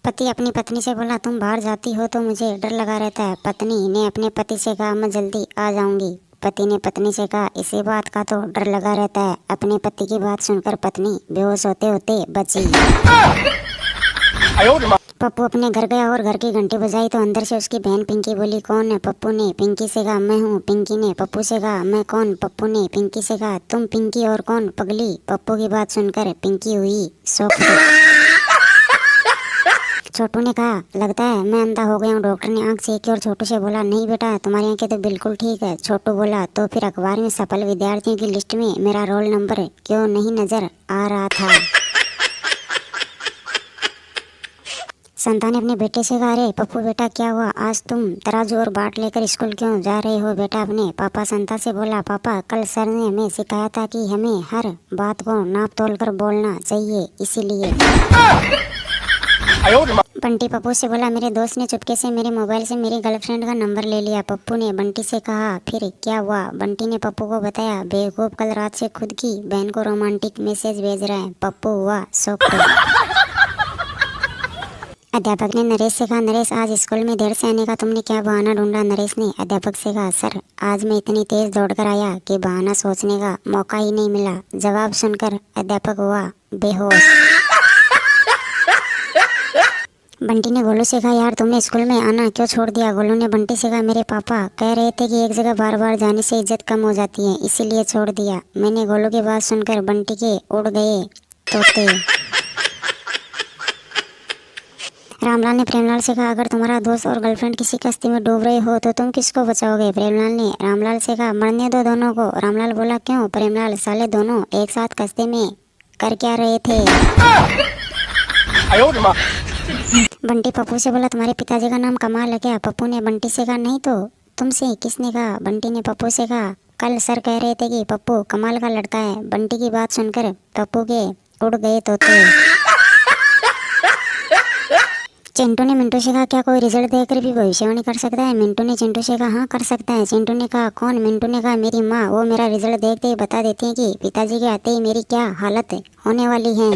पति अपनी पत्नी से बोला, तुम बाहर जाती हो तो मुझे डर लगा रहता है। पत्नी ने अपने पति से कहा, मैं जल्दी आ जाऊंगी। पति ने पत्नी से कहा, इसी बात का तो डर लगा रहता है। अपने पति की बात सुनकर पत्नी बेहोश होते होते बची। पप्पू अपने घर गया और घर की घंटी बजाई तो अंदर से उसकी बहन पिंकी बोली, कौन है? पप्पू ने पिंकी से कहा, मैं हूँ। पिंकी ने पप्पू से कहा, मैं कौन? पप्पू ने पिंकी से कहा, तुम पिंकी और कौन पगली? पप्पू की बात सुनकर पिंकी हुई शॉक्ड। छोटू ने कहा, लगता है मैं अंधा हो गया हूँ। डॉक्टर ने आंख सेकी और छोटू से बोला, नहीं बेटा, तुम्हारी आंखें तो बिल्कुल ठीक है। छोटू बोला, तो फिर अखबार में सफल विद्यार्थियों की लिस्ट में मेरा रोल नंबर क्यों नहीं नजर आ रहा था? संता ने अपने बेटे से कहा, अरे पप्पू बेटा, क्या हुआ? आज तुम तराजू और बाट लेकर स्कूल क्यों जा रहे हो? बेटा अपने पापा संता से बोला, पापा कल सर ने हमें सिखाया था कि हमें हर बात को नाप तोल कर बोलना चाहिए, इसीलिए। बंटी पप्पू से बोला, मेरे दोस्त ने चुपके से मेरे मोबाइल से मेरी गर्लफ्रेंड का नंबर ले लिया। पप्पू ने बंटी से कहा, फिर क्या हुआ? बंटी ने पप्पू को बताया, बेवकूफ कल रात से खुद की बहन को रोमांटिक मैसेज भेज रहा है। पप्पू हुआ शॉक्ड। अध्यापक ने नरेश से कहा, नरेश आज स्कूल में देर से आने का तुमने क्या बहाना ढूंढा? नरेश ने अध्यापक से कहा, सर आज मैं इतनी तेज दौड़कर आया कि बहाना सोचने का मौका ही नहीं मिला। जवाब सुनकर अध्यापक हुआ बेहोश। बंटी ने गोलू से कहा, यार तुमने स्कूल में आना क्यों छोड़ दिया? गोलू ने बंटी से कहा, मेरे पापा कह रहे थे कि एक जगह बार बार जाने से इज्जत कम हो जाती है, इसीलिए छोड़ दिया मैंने। गोलू की बात सुनकर बंटी के उड़ गए तोते। रामलाल ने प्रेमलाल से कहा, अगर तुम्हारा दोस्त और गर्लफ्रेंड किसी कश्ती में डूब रहे हो तो तुम किसको बचाओगे? प्रेमलाल ने रामलाल से कहा, मरने दो दोनों को। रामलाल बोला, क्यों? प्रेमलाल, साले दोनों एक साथ कश्ती में कर क्या रहे थे? बंटी पप्पू से बोला, तुम्हारे पिताजी का नाम कमाल है क्या? पप्पू ने बंटी से कहा, नहीं तो तुमसे किसने कहा? बंटी ने पप्पू से कहा, कल सर कह रहे थे कि पप्पू कमाल का लड़का है। बंटी की बात सुनकर पप्पू के उड़ गए तोते। चिंटू ने मिंटू से कहा, क्या कोई रिजल्ट देखकर भी भविष्यवाणी कर सकता है? मिंटू ने चिंटू से कहा, हाँ कर सकता है। चिंटू ने कहा, कौन? मिंटू ने कहा, मेरी माँ, वो मेरा रिजल्ट देखते ही बता देती है कि पिताजी के आते ही मेरी क्या हालत होने वाली है।